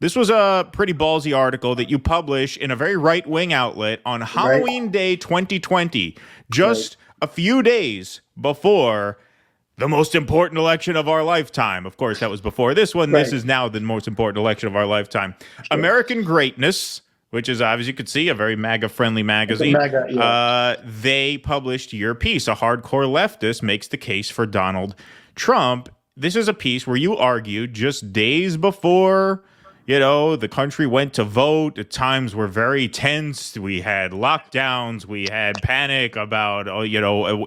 This was a pretty ballsy article that you publish in a very right-wing outlet on Right. Halloween Day 2020, Right. just a few days before the most important election of our lifetime. Of course, that was before this one. This Right. is now the most important election of our lifetime. Sure. American Greatness, which is, as you could see, a very MAGA-friendly It's a magazine. mega, yeah. They published your piece. A hardcore leftist makes the case for Donald Trump. This is a piece where you argued just days before, the country went to vote. The times were very tense. We had lockdowns. We had panic about,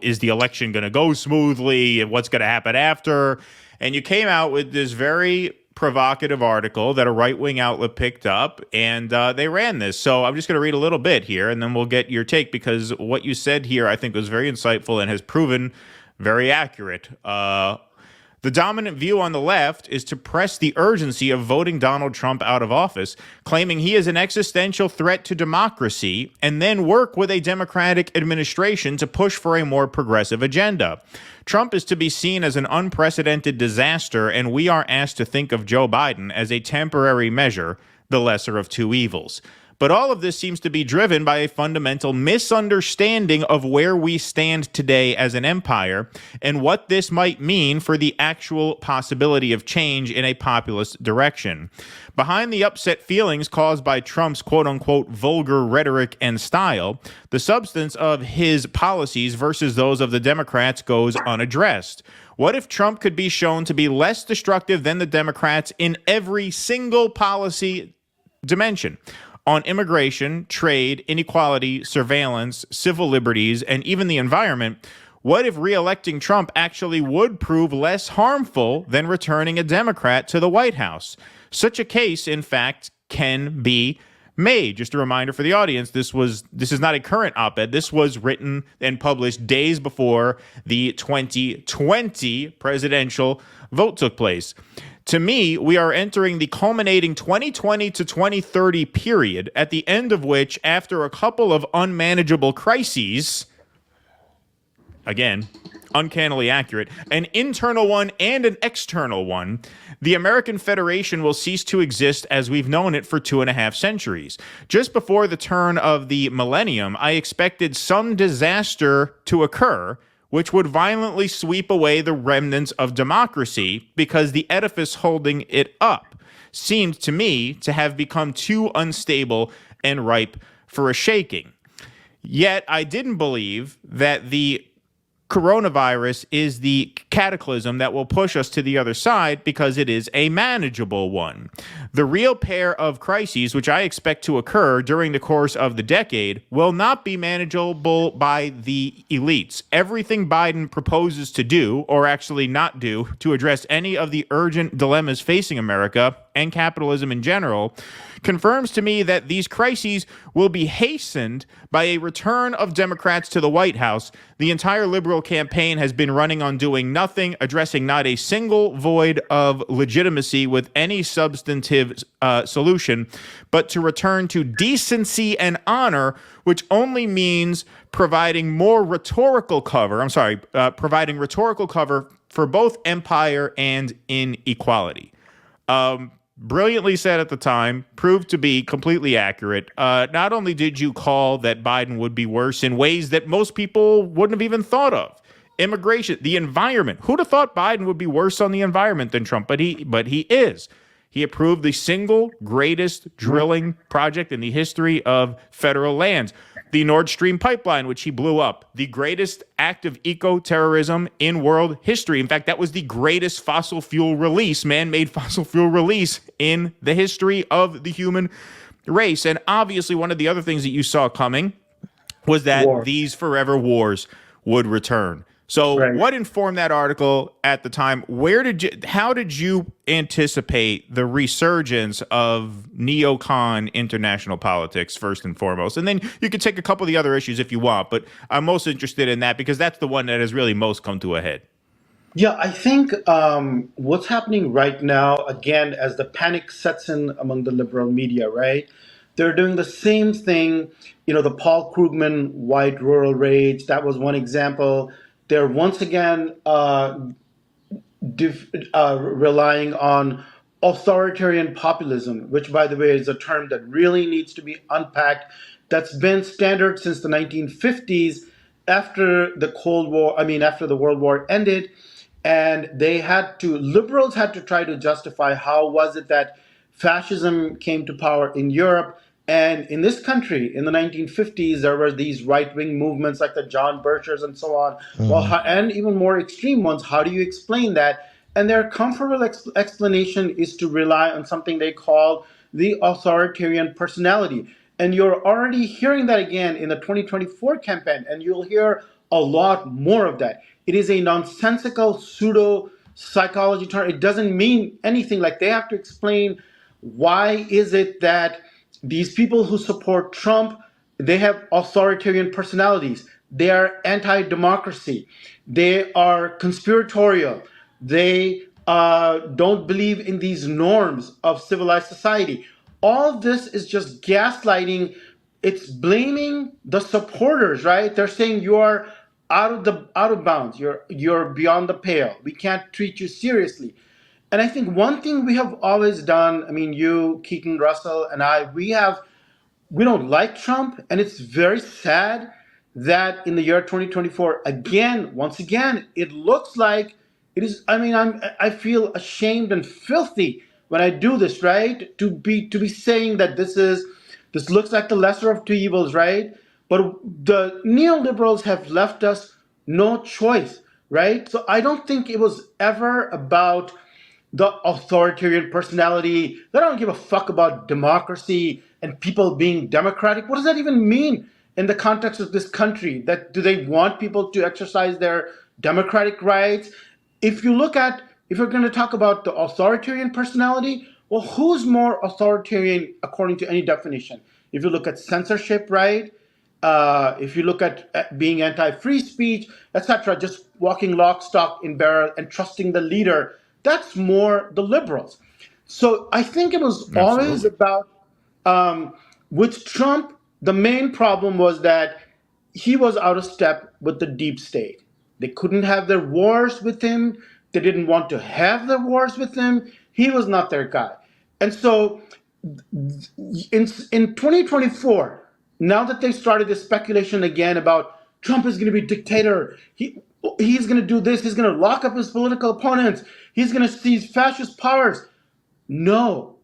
is the election going to go smoothly? What's going to happen after? And you came out with this very provocative article that a right-wing outlet picked up, and they ran this. So I'm just going to read a little bit here, and then we'll get your take, because what you said here I think was very insightful and has proven very accurate. The dominant view on the left is to press the urgency of voting Donald Trump out of office, claiming he is an existential threat to democracy, and then work with a Democratic administration to push for a more progressive agenda. Trump is to be seen as an unprecedented disaster, and we are asked to think of Joe Biden as a temporary measure, the lesser of two evils. But all of this seems to be driven by a fundamental misunderstanding of where we stand today as an empire and what this might mean for the actual possibility of change in a populist direction. Behind the upset feelings caused by Trump's quote-unquote vulgar rhetoric and style, the substance of his policies versus those of the Democrats goes unaddressed. What if Trump could be shown to be less destructive than the Democrats in every single policy dimension? On immigration, trade, inequality, surveillance, civil liberties, and even the environment, what if re-electing Trump actually would prove less harmful than returning a Democrat to the White House? Such a case, in fact, can be made. Just a reminder for the audience, this is not a current op-ed. This was written and published days before the 2020 presidential vote took place. To me, we are entering the culminating 2020 to 2030 period, at the end of which, after a couple of unmanageable crises, again, uncannily accurate, an internal one and an external one, the American Federation will cease to exist as we've known it for 2.5 centuries. Just before the turn of the millennium, I expected some disaster to occur, which would violently sweep away the remnants of democracy, because the edifice holding it up seemed to me to have become too unstable and ripe for a shaking. Yet I didn't believe that the coronavirus is the cataclysm that will push us to the other side, because it is a manageable one. The real pair of crises which I expect to occur during the course of the decade will not be manageable by the elites. Everything Biden proposes to do, or actually not do, to address any of the urgent dilemmas facing America and capitalism in general, confirms to me that these crises will be hastened by a return of Democrats to the White House. The entire liberal campaign has been running on doing nothing, addressing not a single void of legitimacy with any substantive solution, but to return to decency and honor, which only means providing rhetorical cover for both empire and inequality. Brilliantly said at the time, proved to be completely accurate. Not only did you call that Biden would be worse in ways that most people wouldn't have even thought of. Immigration, the environment. Who'd have thought Biden would be worse on the environment than Trump? But he is. He approved the single greatest drilling project in the history of federal lands. The Nord Stream pipeline, which he blew up, the greatest act of eco-terrorism in world history. In fact, that was the greatest fossil fuel release, man-made fossil fuel release in the history of the human race. And obviously, one of the other things that you saw coming was that these forever wars would return. So what informed that article at the time? How did you anticipate the resurgence of neocon international politics, first and foremost? And then you could take a couple of the other issues if you want, but I'm most interested in that because that's the one that has really most come to a head. Yeah, I think what's happening right now, again, as the panic sets in among the liberal media, right? They're doing the same thing. The Paul Krugman white rural rage, that was one example. They're once again relying on authoritarian populism, which, by the way, is a term that really needs to be unpacked, that's been standard since the 1950s after the Cold War, I mean, after the World War ended. And liberals had to try to justify how was it that fascism came to power in Europe. And in this country, in the 1950s, there were these right-wing movements like the John Birchers and so on. Well, and even more extreme ones. How do you explain that? And their comfortable explanation is to rely on something they call the authoritarian personality. And you're already hearing that again in the 2024 campaign, and you'll hear a lot more of that. It is a nonsensical pseudo psychology term. It doesn't mean anything. Like they have to explain why is it that these people who support Trump, they have authoritarian personalities. They are anti-democracy. They are conspiratorial. They don't believe in these norms of civilized society. All this is just gaslighting. It's blaming the supporters, right? They're saying you are out of bounds. You're beyond the pale. We can't treat you seriously. And I think one thing we have always done, I mean, you, Keaton Russell, and I, we don't like Trump, and it's very sad that in the year 2024, once again, it looks like it is. I mean, I feel ashamed and filthy when I do this, right? To be saying that this looks like the lesser of two evils, right? But the neoliberals have left us no choice, right? So I don't think it was ever about the authoritarian personality. They don't give a fuck about democracy and people being democratic. What does that even mean in the context of this country? That do they want people to exercise their democratic rights? If you're going to talk about the authoritarian personality, well, who's more authoritarian according to any definition? If you look at censorship, right? If you look at being anti-free speech, etc., just walking lock, stock, in barrel and trusting the leader, that's more the liberals. So I think it was always Absolutely. about, with Trump, the main problem was that he was out of step with the deep state. They couldn't have their wars with him. They didn't want to have their wars with him. He was not their guy. And so in 2024, now that they started this speculation again about Trump is going to be a dictator, he's going to do this, he's going to lock up his political opponents, he's going to seize fascist powers. No,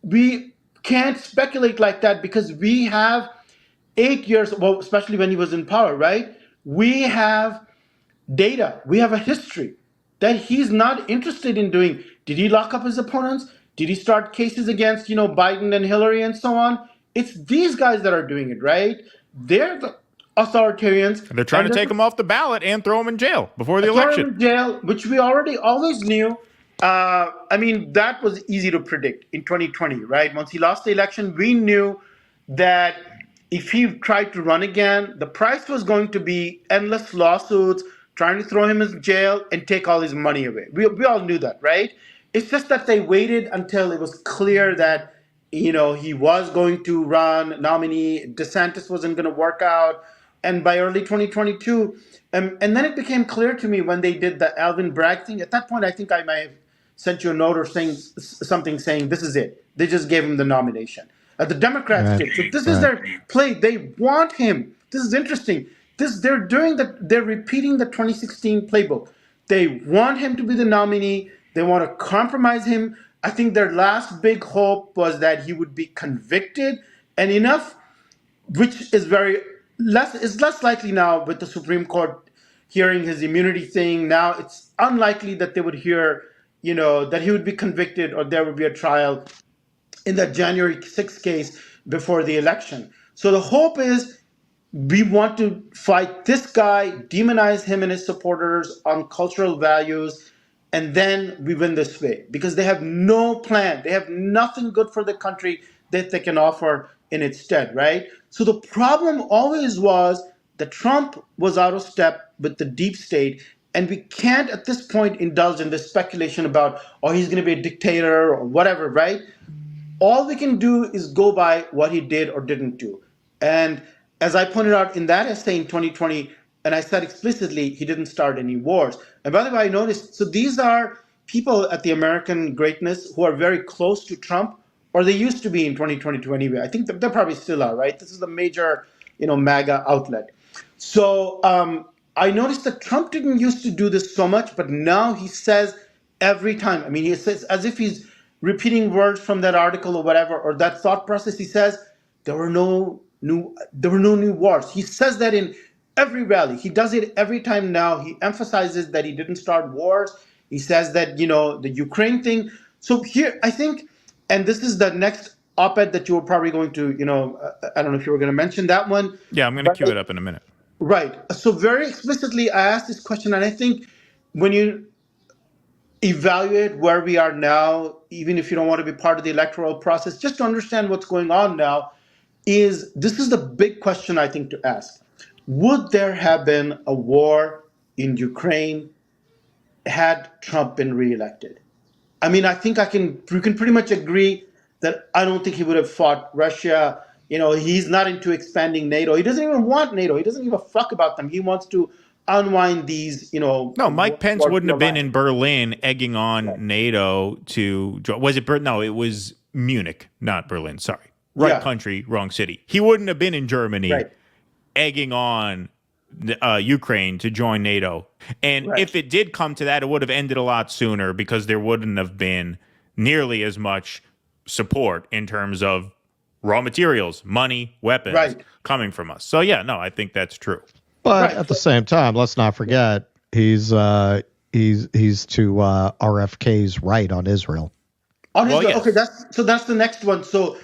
we can't speculate like that because we have 8 years, well, especially when he was in power, right? We have data. We have a history that he's not interested in doing. Did he lock up his opponents? Did he start cases against, Biden and Hillary and so on? It's these guys that are doing it, right? They're the authoritarians, They're trying and to they're take him off the ballot and throw him in jail before the throw him election. in jail, which we already always knew. I mean, that was easy to predict in 2020, right? Once he lost the election, we knew that if he tried to run again, the price was going to be endless lawsuits, trying to throw him in jail and take all his money away. We all knew that, right? It's just that they waited until it was clear that, he was going to run nominee, DeSantis wasn't going to work out. And by early 2022, and then it became clear to me when they did the Alvin Bragg thing. At that point, I think I might have sent you a note or saying something saying this is it. They just gave him the nomination. The Democrats Right. did. So this is Right. their play. They want him. This is interesting. They're doing that. They're repeating the 2016 playbook. They want him to be the nominee. They want to compromise him. I think their last big hope was that he would be convicted and enough, which is less likely now with the Supreme Court hearing his immunity thing. Now it's unlikely that they would hear, that he would be convicted or there would be a trial in that January 6th case before the election. So the hope is we want to fight this guy, demonize him and his supporters on cultural values, and then we win this way because they have no plan. They have nothing good for the country that they can offer in its stead, right? So the problem always was that Trump was out of step with the deep state, and we can't at this point indulge in this speculation about, oh, he's going to be a dictator or whatever, right? All we can do is go by what he did or didn't do. And as I pointed out in that essay in 2020, and I said explicitly, he didn't start any wars. And by the way, I noticed, so these are people at the American greatness who are very close to Trump, or they used to be in 2022 anyway. I think they probably still are, right? This is a major, MAGA outlet. So I noticed that Trump didn't used to do this so much, but now he says every time. I mean, he says as if he's repeating words from that article or whatever, or that thought process. He says there were no new wars. He says that in every rally. He does it every time now. He emphasizes that he didn't start wars. He says that, the Ukraine thing. So here, I think, and this is the next op-ed that you were probably going to, I don't know if you were going to mention that one. Yeah, I'm going to But cue it up in a minute. right. So very explicitly, I asked this question, and I think when you evaluate where we are now, even if you don't want to be part of the electoral process, just to understand what's going on now, this is the big question I think to ask. Would there have been a war in Ukraine had Trump been reelected? I mean, I think we can pretty much agree that I don't think he would have fought Russia. He's not into expanding NATO. He doesn't even want NATO. He doesn't give a fuck about them. He wants to unwind these, No, Mike Pence wouldn't have been alliance. in Berlin egging on Right. NATO to join. Was it No, it was Munich, not Berlin. Sorry. Right Yeah. country, wrong city. He wouldn't have been in Germany Right. egging on Ukraine to join NATO. And Right. if it did come to that, it would have ended a lot sooner because there wouldn't have been nearly as much support in terms of raw materials, money, weapons Right. coming from us. So yeah, no, I think that's true. But Right. at the same time, let's not forget he's to RFK's right on Israel. On his, Well, yes. okay, that's the next one. So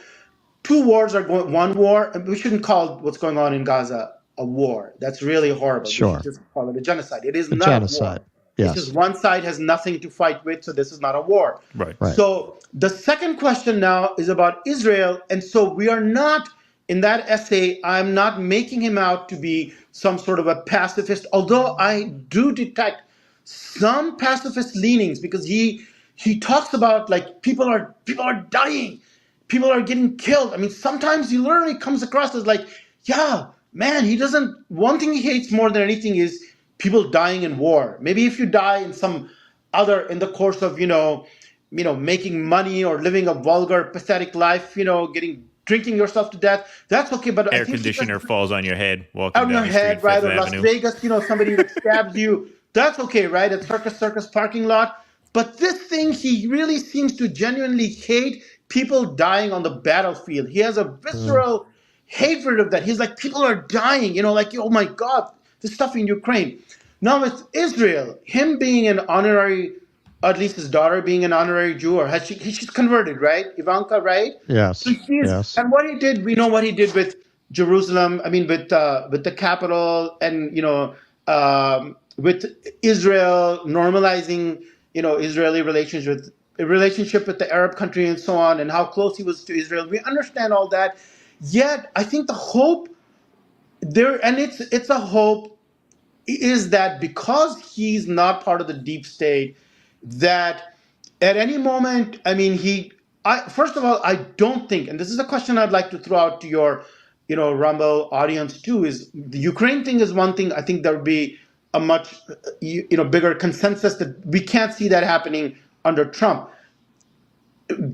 two wars are going. One war, and we shouldn't call what's going on in Gaza a war. That's really horrible. We Sure. should just call it a genocide. It is A not genocide. a war. Yes. It's just one side has nothing to fight with, so this is not a war. Right. Right. So the second question now is about Israel, and so we are not in that essay. I'm not making him out to be some sort of a pacifist, although I do detect some pacifist leanings because he talks about like people are dying, people are getting killed. I mean, sometimes he literally comes across as like, yeah, man, he doesn't. One thing he hates more than anything is people dying in war. Maybe if you die in some other in the course of making money or living a vulgar, pathetic life, drinking yourself to death, that's okay. But I Air think conditioner falls on your head walking on down your the head, street, right? Fifth Or Las Avenue. Vegas, somebody that stabs you. That's okay, right? At circus parking lot. But this thing, he really seems to genuinely hate people dying on the battlefield. He has a visceral hatred of that. He's like, people are dying, like, oh my God, this stuff in Ukraine. Now with Israel, him being an honorary, at least his daughter being an honorary Jew, or she's converted, right? Ivanka, right? Yes. So Yes. and what he did, we know what he did with Jerusalem. I mean, with the capital, and with Israel normalizing, Israeli relationship with the Arab country and so on, and how close he was to Israel. We understand all that. Yet, I think the hope there, and it's a hope, is that because he's not part of the deep state, that at any moment, I mean, first of all, I don't think, and this is a question I'd like to throw out to your, Rumble audience too, is the Ukraine thing is one thing. I think there would be a much, bigger consensus that we can't see that happening under Trump.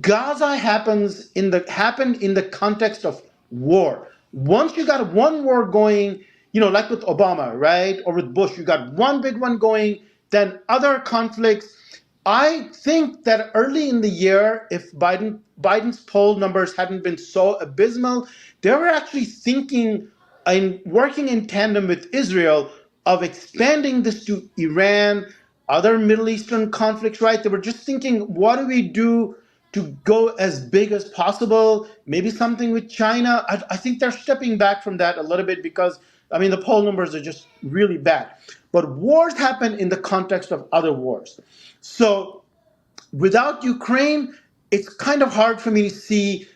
Gaza happened in the context of war. Once you got one war going, like with Obama, right, or with Bush, you got one big one going, then other conflicts. I think that early in the year, if Biden's poll numbers hadn't been so abysmal, they were actually thinking and working in tandem with Israel of expanding this to Iran, other Middle Eastern conflicts, right? They were just thinking, what do we do to go as big as possible? Maybe something with China. I think they're stepping back from that a little bit because, I mean, the poll numbers are just really bad. But wars happen in the context of other wars. So without Ukraine, it's kind of hard for me to see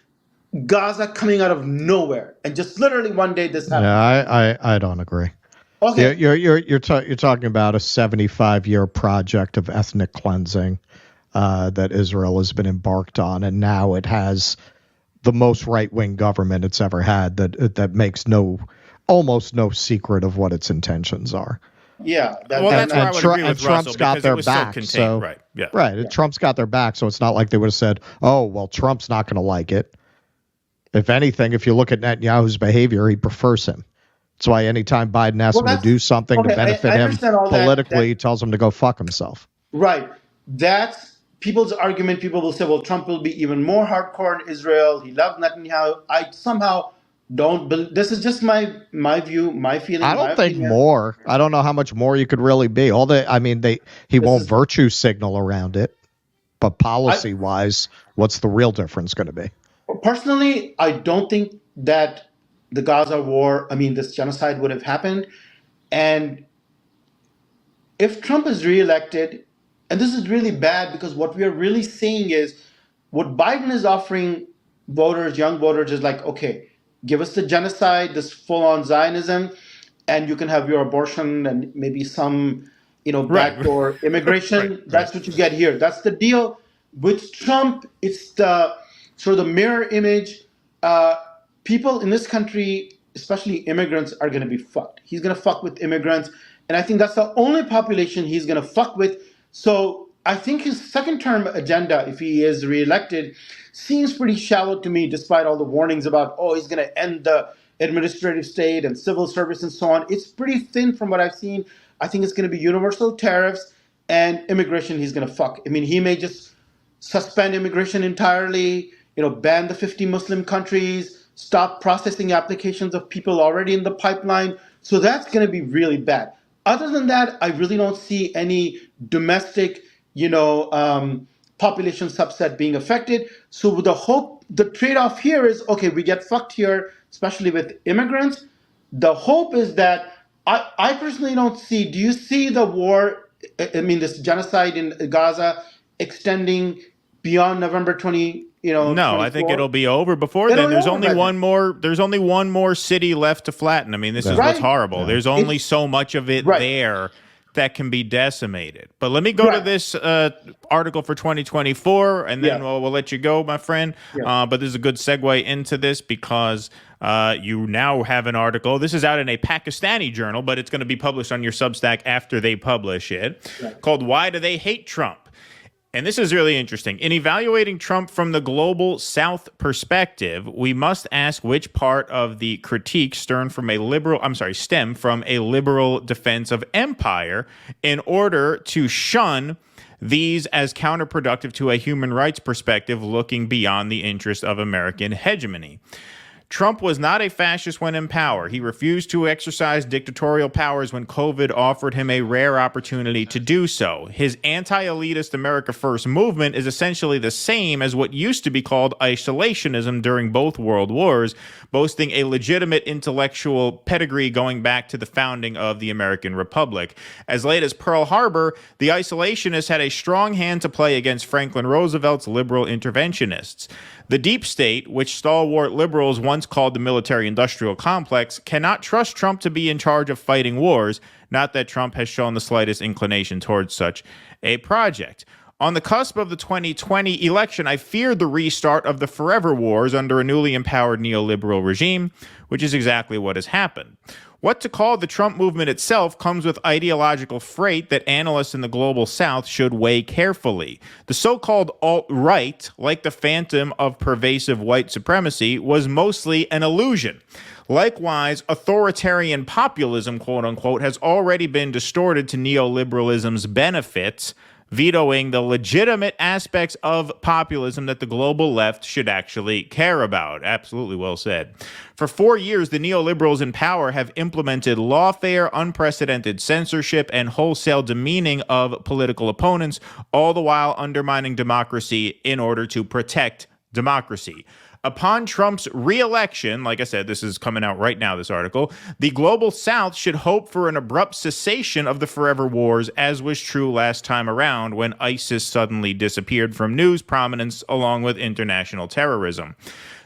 Gaza coming out of nowhere and just literally one day this happens. Yeah, I don't agree. Okay. You're talking about a 75-year project of ethnic cleansing that Israel has been embarked on, and now it has the most right-wing government it's ever had that makes almost no secret of what its intentions are. Yeah, Well, that's where I would agree with Trump's Russell got because their it was back, so contained. so Right. Yeah. right. Yeah. Trump's got their back, so it's not like they would have said, "Oh, well, Trump's not going to like it." If anything, if you look at Netanyahu's behavior, he prefers him. That's why anytime Biden asks him to do something to benefit I him understand all politically, he tells him to go fuck himself. Right. That's people's argument. People will say, well, Trump will be even more hardcore in Israel. He loves Netanyahu. I somehow don't believe. This is just my view, my feeling, I my don't think opinion. more. I don't know how much more you could really be. He won't virtue signal around it, but policy wise, what's the real difference going to be? Personally, I don't think that the Gaza war, this genocide would have happened. And if Trump is reelected, and this is really bad because what we are really seeing is what Biden is offering voters, young voters, is like, okay, give us the genocide, this full-on Zionism, and you can have your abortion and maybe some, backdoor immigration. Right. That's what you get here. That's the deal. With Trump, it's the sort of the mirror image. People in this country, especially immigrants, are going to be fucked. He's going to fuck with immigrants. And I think that's the only population he's going to fuck with. So I think his second term agenda, if he is reelected, seems pretty shallow to me, despite all the warnings about, he's going to end the administrative state and civil service and so on. It's pretty thin from what I've seen. I think it's going to be universal tariffs and immigration he's going to fuck. He may just suspend immigration entirely, ban the 50 Muslim countries, stop processing applications of people already in the pipeline. So that's going to be really bad. Other than that, I really don't see any domestic, population subset being affected. So the trade-off here is, okay, we get fucked here, especially with immigrants. The hope is that I personally don't see. Do you see the war? This genocide in Gaza extending beyond November 20. No, 24? I think it'll be over before then. There's only one more. There's only one more city left to flatten. This is what's horrible. There's only so much of it there that can be decimated. But let me go to this article for 2024, and then we'll let you go, my friend. But this is a good segue into this because you now have an article. This is out in a Pakistani journal, but it's going to be published on your Substack after they publish it, called "Why Do They Hate Trump?" And this is really interesting. In evaluating Trump from the global South perspective, we must ask which part of the critique stem from a liberal defense of empire in order to shun these as counterproductive to a human rights perspective looking beyond the interest of American hegemony. Trump was not a fascist when in power. He refused to exercise dictatorial powers when COVID offered him a rare opportunity to do so. His anti-elitist America First movement is essentially the same as what used to be called isolationism during both world wars, boasting a legitimate intellectual pedigree going back to the founding of the American Republic. As late as Pearl Harbor, the isolationists had a strong hand to play against Franklin Roosevelt's liberal interventionists. The deep state, which stalwart liberals once called the military-industrial complex, cannot trust Trump to be in charge of fighting wars, not that Trump has shown the slightest inclination towards such a project. On the cusp of the 2020 election, I feared the restart of the forever wars under a newly empowered neoliberal regime, which is exactly what has happened. What to call the Trump movement itself comes with ideological freight that analysts in the global South should weigh carefully. The so-called alt-right, like the phantom of pervasive white supremacy, was mostly an illusion. Likewise, authoritarian populism, quote-unquote, has already been distorted to neoliberalism's benefits, vetoing the legitimate aspects of populism that the global left should actually care about. Absolutely well said. For 4 years, the neoliberals in power have implemented lawfare, unprecedented censorship, and wholesale demeaning of political opponents, all the while undermining democracy in order to protect democracy. Upon Trump's re-election, like I said, this is coming out right now, this article, the global South should hope for an abrupt cessation of the forever wars, as was true last time around when ISIS suddenly disappeared from news prominence along with international terrorism.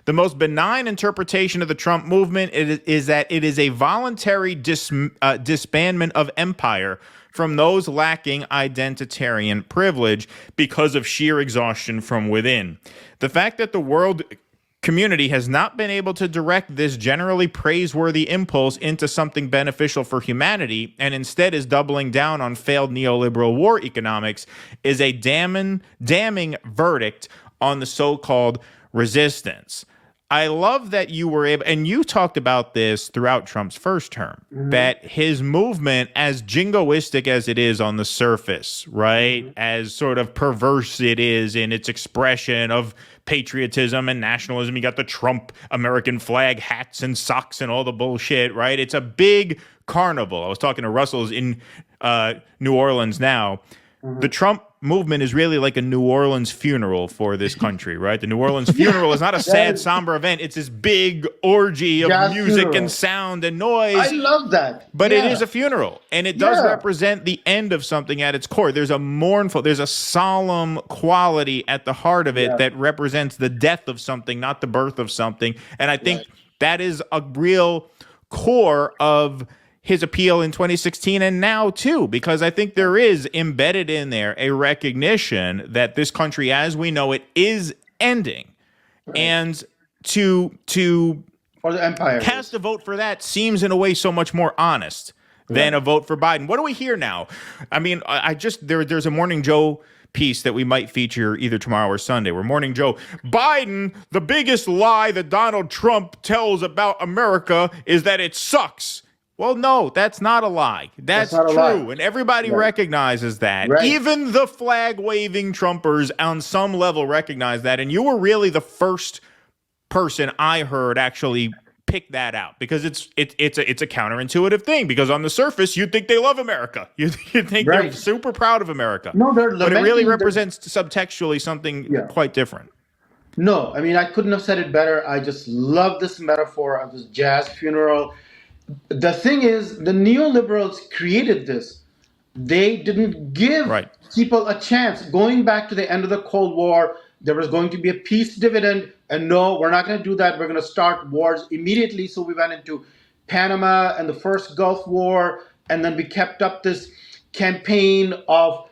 The most benign interpretation of the Trump movement is that it is a voluntary disbandment of empire from those lacking identitarian privilege because of sheer exhaustion from within. The fact that the world community has not been able to direct this generally praiseworthy impulse into something beneficial for humanity, and instead is doubling down on failed neoliberal war economics, is a damning verdict on the so-called resistance. I love that you were able, and you talked about this throughout Trump's first term, that his movement, as jingoistic as it is on the surface, right, as sort of perverse it is in its expression of patriotism and nationalism, you got the Trump American flag hats and socks and all the bullshit, right? It's a big carnival. I was talking to Russell's in New Orleans now. The Trump movement is really like a New Orleans funeral for this country, right? The New Orleans funeral is not a sad, somber event. It's this big orgy of music funeral and sound and noise. I love that. But it is a funeral, and it does represent the end of something at its core. There's a solemn quality at the heart of it that represents the death of something, not the birth of something. And I think that is a real core of his appeal in 2016 and now too, because I think there is embedded in there a recognition that this country as we know it is ending. And to or the empire cast a vote for that seems in a way so much more honest than a vote for Biden. What do we hear now? I mean, there's a Morning Joe piece that we might feature either tomorrow or Sunday, where Morning Joe, Biden, the biggest lie that Donald Trump tells about America is that it sucks. Well, no, that's not a lie. That's true. Lie. And everybody recognizes that. Right. Even the flag-waving Trumpers on some level recognize that. And you were really the first person I heard actually pick that out, because it's a counterintuitive thing, because on the surface, you'd think they love America. You think they're super proud of America. No, but it really represents subtextually something quite different. No, I mean, I couldn't have said it better. I just love this metaphor of this jazz funeral. The thing is, the neoliberals created this. They didn't give people a chance. Going back to the end of the Cold War, there was going to be a peace dividend, and no, we're not going to do that. We're going to start wars immediately. So we went into Panama and the first Gulf War, and then we kept up this campaign of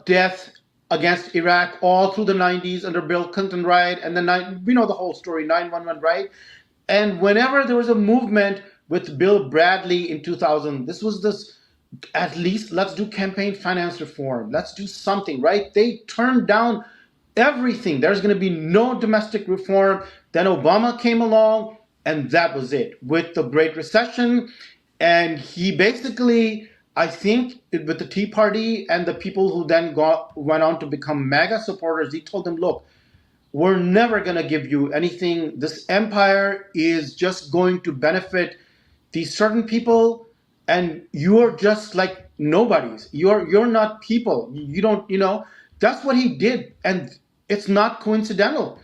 death against Iraq all through the 90s under Bill Clinton, right? And then we know the whole story, 9/11, right? And whenever there was a movement with Bill Bradley in 2000, this was this, at least let's do campaign finance reform. Let's do something, right? They turned down everything. There's going to be no domestic reform. Then Obama came along, and that was it. With the Great Recession, and he basically, I think, with the Tea Party and the people who then went on to become MAGA supporters, he told them, look, we're never going to give you anything. This empire is just going to benefit these certain people, and you're just like nobodies. You're not people. You don't, that's what he did. And it's not coincidental.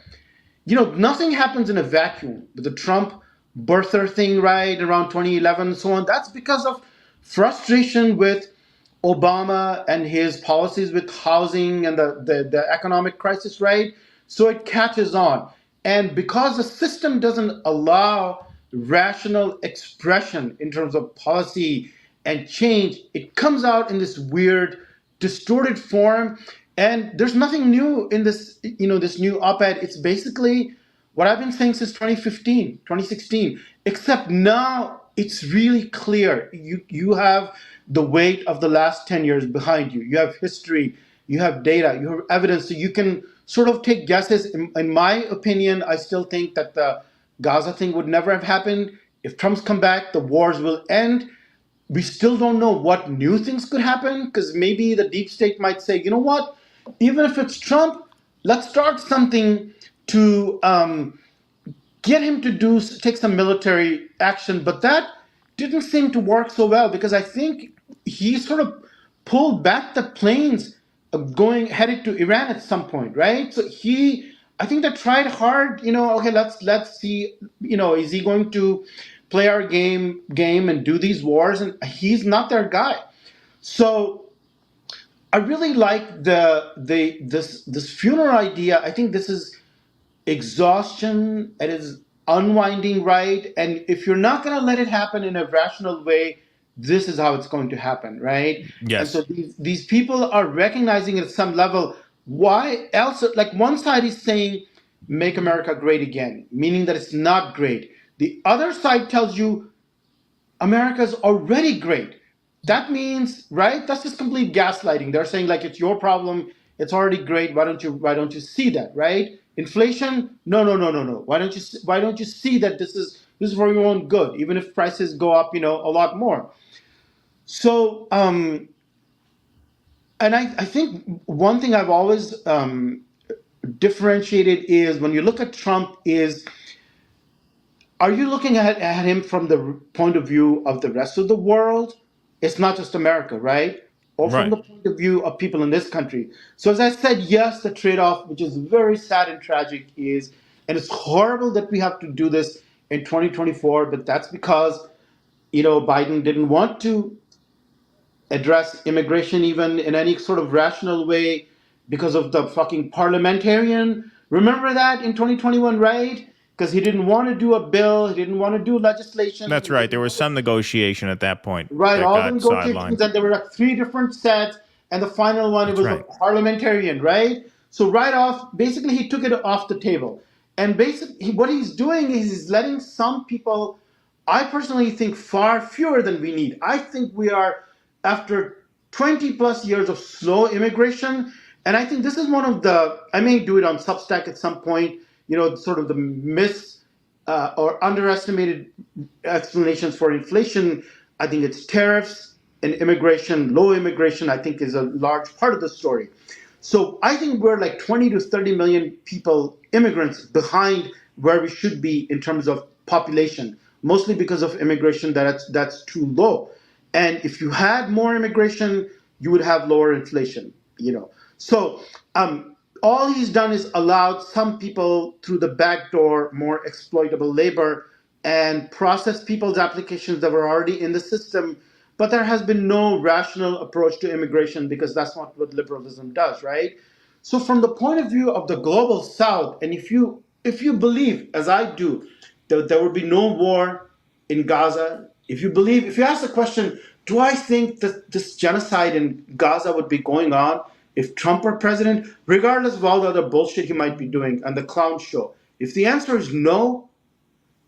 Nothing happens in a vacuum. With the Trump birther thing, right, around 2011 and so on, that's because of frustration with Obama and his policies with housing and the economic crisis, right? So it catches on. And because the system doesn't allow rational expression in terms of policy and change, it comes out in this weird, distorted form. And there's nothing new in this, this new op-ed. It's basically what I've been saying since 2015, 2016, except now it's really clear. You have the weight of the last 10 years behind you. You have history, you have data, you have evidence, so you can sort of take guesses. In my opinion, I still think that the Gaza thing would never have happened. If Trump's come back, the wars will end. We still don't know what new things could happen, because maybe the deep state might say, you know what, even if it's Trump, let's start something to get him to take some military action. But that didn't seem to work so well, because I think he sort of pulled back the planes headed to Iran at some point, right? So I think they tried hard, okay, let's see, is he going to play our game and do these wars? And he's not their guy. So I really like this funeral idea. I think this is exhaustion. It is unwinding, right? And if you're not going to let it happen in a rational way, this is how it's going to happen, right? Yes. And so these people are recognizing at some level, why else? Like one side is saying, make America great again, meaning that it's not great. The other side tells you America's already great. That means, right? That's just complete gaslighting. They're saying like it's your problem. It's already great. Why don't you see that, right? Inflation? No, no, no, no, no. Why don't you see that this is for your own good, even if prices go up, a lot more. So, and I think one thing I've always differentiated is when you look at Trump is, are you looking at him from the point of view of the rest of the world? It's not just America, right? Or from Right. the point of view of people in this country. So as I said, yes, the trade-off, which is very sad and tragic, is, and it's horrible that we have to do this in 2024, but that's because, Biden didn't want to address immigration even in any sort of rational way because of the fucking parliamentarian. Remember that in 2021, right? Because he didn't want to do a bill, he didn't want to do legislation. That's right. There was some negotiation at that point Right, that all the got negotiations, sidelined. and there were like three different sets, and the final one, it That's was a right. parliamentarian, right? So right off, basically, he took it off the table, and basically, what he's doing is he's letting some people. I personally think far fewer than we need. I think we are after 20 plus years of slow immigration, and I think this is one of the. I may do it on Substack at some point. Sort of the myths or underestimated explanations for inflation. I think it's tariffs and immigration. Low immigration, I think, is a large part of the story. So I think we're like 20 to 30 million people, immigrants, behind where we should be in terms of population, mostly because of immigration that's too low. And if you had more immigration, you would have lower inflation. So all he's done is allowed some people through the back door more exploitable labor and process people's applications that were already in the system. But there has been no rational approach to immigration because that's not what liberalism does, right? So from the point of view of the global south, and if you believe, as I do, that there would be no war in Gaza, if you ask the question, do I think that this genocide in Gaza would be going on if Trump were president, regardless of all the other bullshit he might be doing and the clown show? If the answer is no,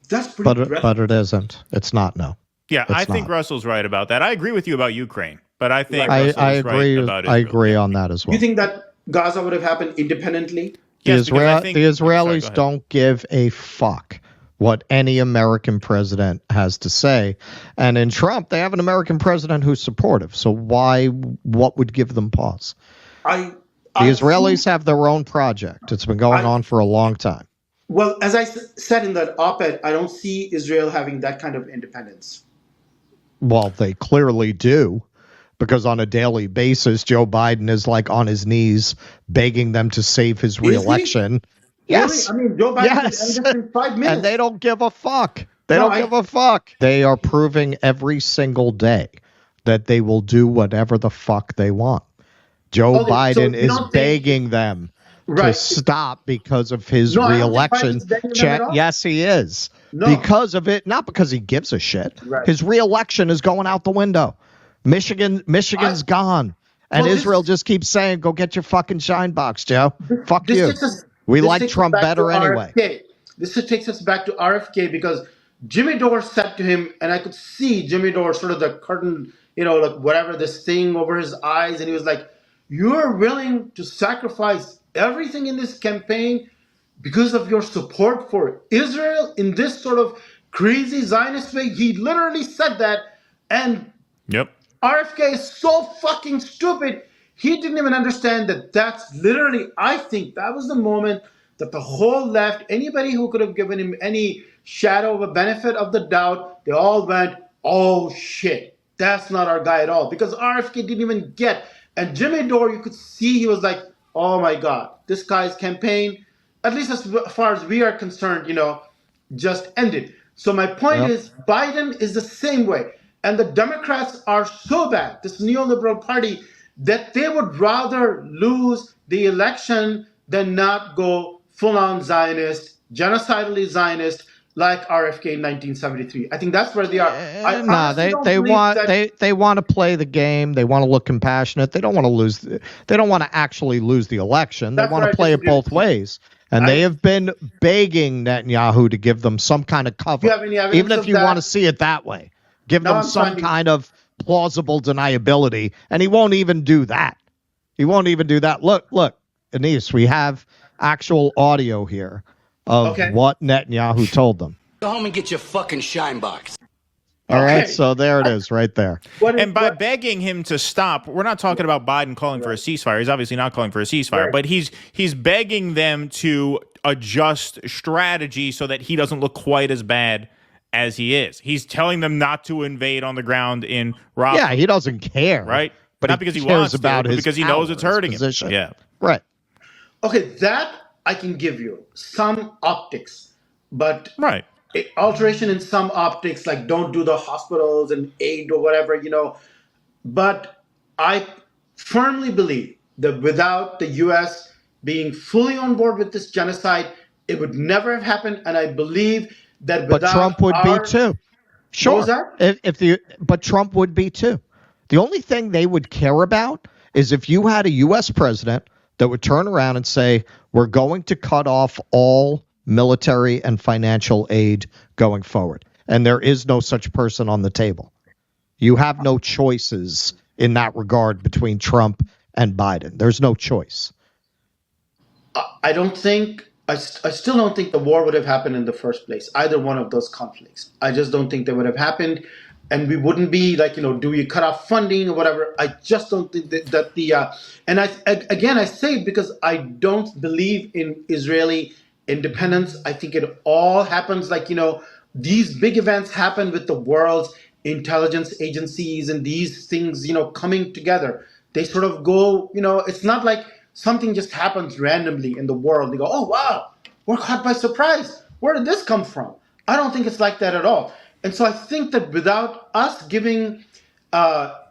that's pretty But it isn't. It's not no. Yeah, It's I think not. Russell's right about that. I agree with you about Ukraine, but I think Right. Russell I is agree. right about I Israel. agree on that as Do well. you think that Gaza would have happened independently? Yes, because I The think Israelis sorry, go ahead. don't give a fuck what any American president has to say. And in Trump, they have an American president who's supportive. So what would give them pause? I The Israelis have their own project. It's been going on for a long time. Well, as I said in that op-ed, I don't see Israel having that kind of independence. Well, they clearly do, because on a daily basis, Joe Biden is like on his knees begging them to save his reelection. Yes. Really? I mean, Joe Biden Yes. could end this in 5 minutes. And they don't give a fuck. They No, don't give a fuck. They are proving every single day that they will do whatever the fuck they want. Joe Okay, so Biden you is don't think- begging them to Right. stop because of his No, I don't think reelection. Biden's begging them at all. Yes, he is. No. Because of it, not because he gives a shit. Right. His reelection is going out the window. Michigan's gone. And Well, Israel just keeps saying, go get your fucking shine box, Joe. Fuck This you. takes us- We this like takes us Trump back better to anyway. RFK. This takes us back to RFK because Jimmy Dore said to him, and I could see Jimmy Dore sort of the curtain, like whatever, this thing over his eyes, and he was like, "You're willing to sacrifice everything in this campaign because of your support for Israel in this sort of crazy Zionist way?" He literally said that, and Yep. RFK is so fucking stupid. He didn't even understand that that's literally, I think that was the moment that the whole left, anybody who could have given him any shadow of a benefit of the doubt, they all went, oh shit, that's not our guy at all. Because RFK didn't even get. And Jimmy Dore, you could see he was like, oh my God, this guy's campaign, at least as far as we are concerned, just ended. So my point is, Biden is the same way. And the Democrats are so bad, this neoliberal party, that they would rather lose the election than not go full-on Zionist, genocidally Zionist, like RFK in 1973. I think that's where they are. I No, honestly don't they believe want that- they want to play the game. They want to look compassionate. They don't want to lose. They don't want to actually lose the election. They That's want where to I play it disagree with both you. ways. And they have been begging Netanyahu to give them some kind of cover. Do you have any evidence even if of you that? want to see it that way. Give No, them I'm some trying to- kind of plausible deniability. And he won't even do that. He won't even do that. Look, Anis, we have actual audio here of what Netanyahu told them. Go home and get your fucking shine box. All right, so there it is right there. And by begging him to stop, we're not talking about Biden calling for a ceasefire. He's obviously not calling for a ceasefire, but he's begging them to adjust strategy so that he doesn't look quite as bad as he is. He's telling them not to invade on the ground in Rafah. Yeah, he doesn't care. Right? But not because he cares wants about to, but his because he knows it's hurting position. him. Yeah. Right. Okay, that I can give you some optics, but Right. Alteration in some optics, like don't do the hospitals and aid or whatever, But I firmly believe that without the U.S. being fully on board with this genocide, it would never have happened. And I believe that without But Trump would be too. Sure. What was that? But Trump would be too. The only thing they would care about is if you had a U.S. president that would turn around and say, we're going to cut off all military and financial aid going forward. And there is no such person on the table. You have no choices in that regard between Trump and Biden. There's no choice. I still don't think the war would have happened in the first place, either one of those conflicts. I just don't think they would have happened. And we wouldn't be like, do we cut off funding or whatever? I just don't think that and I say it because I don't believe in Israeli independence. I think it all happens like, these big events happen with the world's intelligence agencies and these things, coming together. They sort of go, it's not like something just happens randomly in the world. They go, oh, wow, we're caught by surprise. Where did this come from? I don't think it's like that at all. And so I think that without us giving,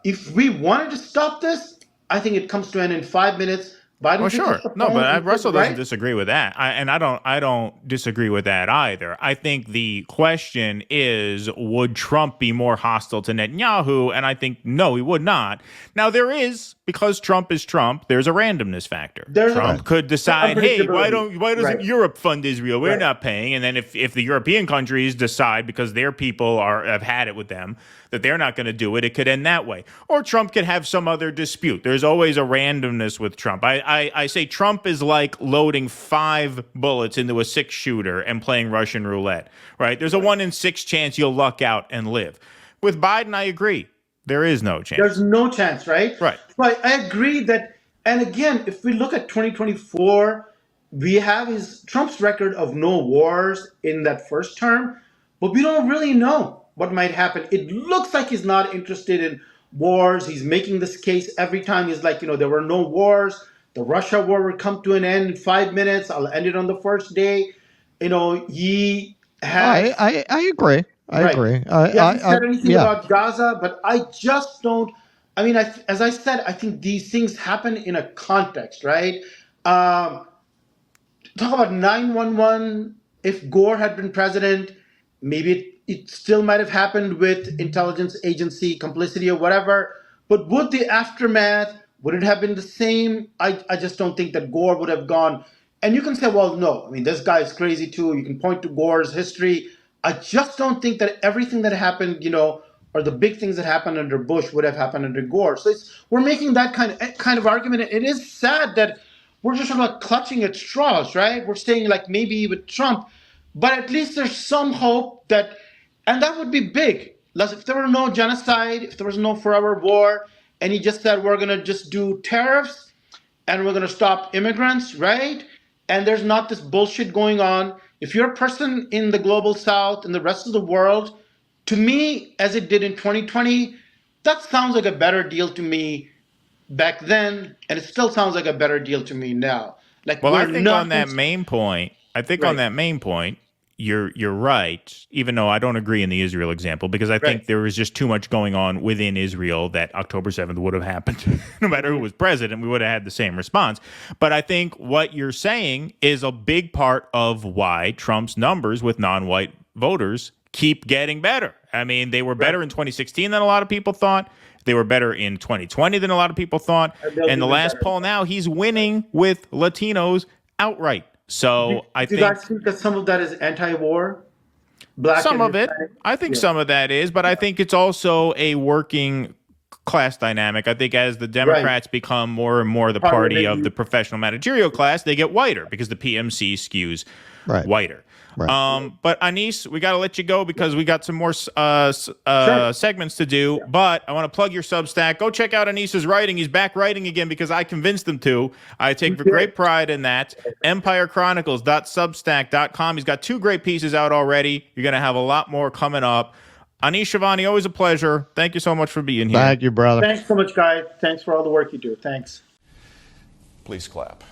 if we wanted to stop this, I think it comes to an end in 5 minutes. Biden Well, sure. No, but Russell doesn't right? disagree with that. I don't disagree with that either. I think the question is, would Trump be more hostile to Netanyahu? And I think, no, he would not. Now, there is, because Trump is Trump, there's a randomness factor. Trump could decide, hey, why doesn't Europe fund Israel? We're not paying. And then if the European countries decide, because their people have had it with them, that they're not going to do it, it could end that way. Or Trump could have some other dispute. There's always a randomness with Trump. I say Trump is like loading 5 bullets into a 6-shooter and playing Russian roulette, right? There's a 1 in 6 chance you'll luck out and live. With Biden, I agree. There is no chance. There's no chance, right? Right. But I agree that, and again, if we look at 2024, we have Trump's record of no wars in that first term, but we don't really know what might happen. It looks like he's not interested in wars. He's making this case every time. He's like, there were no wars. The Russia war would come to an end in 5 minutes. I'll end it on the first day. He has. I agree. I agree. He hasn't said anything about Gaza, but I just don't. I mean, as I said, I think these things happen in a context, right? Talk about 9/11. If Gore had been president, maybe it still might have happened with intelligence agency complicity or whatever. But would the aftermath, would it have been the same? I just don't think that Gore would have gone. And you can say, well, no. I mean, this guy is crazy too. You can point to Gore's history. I just don't think that everything that happened, or the big things that happened under Bush would have happened under Gore. So we're making that kind of argument. It is sad that we're just sort of like clutching at straws, right? We're saying like maybe with Trump, but at least there's some hope that, and that would be big. If there were no genocide, if there was no forever war, and he just said we're going to just do tariffs and we're going to stop immigrants, right? And there's not this bullshit going on. If you're a person in the global south and the rest of the world, to me, as it did in 2020, that sounds like a better deal to me back then, and it still sounds like a better deal to me now. Well, I think on that main point, you're right, even though I don't agree in the Israel example, because I think there was just too much going on within Israel that October 7th would have happened. No matter who was president, we would have had the same response. But I think what you're saying is a big part of why Trump's numbers with non-white voters keep getting better. I mean, they were better in 2016 than a lot of people thought. They were better in 2020 than a lot of people thought. And the last poll now, he's winning with Latinos outright. So I Do you think guys think that some of that is anti-war? Black some and of it, Hispanic? I think Yeah. some of that is, but I think it's also a working class dynamic. I think as the Right. Democrats become more and more the party of the professional managerial class, they get whiter because the PMC skews Right. whiter. Right. But Anis, we got to let you go because we got some more Sure. segments to do. But I want to plug your Substack. Go check out Anis's writing. He's back writing again because I convinced him to. I take great pride in that. EmpireChronicles.substack.com. He's got 2 great pieces out already. You're going to have a lot more coming up. Anis Shivani, always a pleasure. Thank you so much for being here. Thank you, brother. Thanks so much, guys. Thanks for all the work you do. Thanks. Please clap.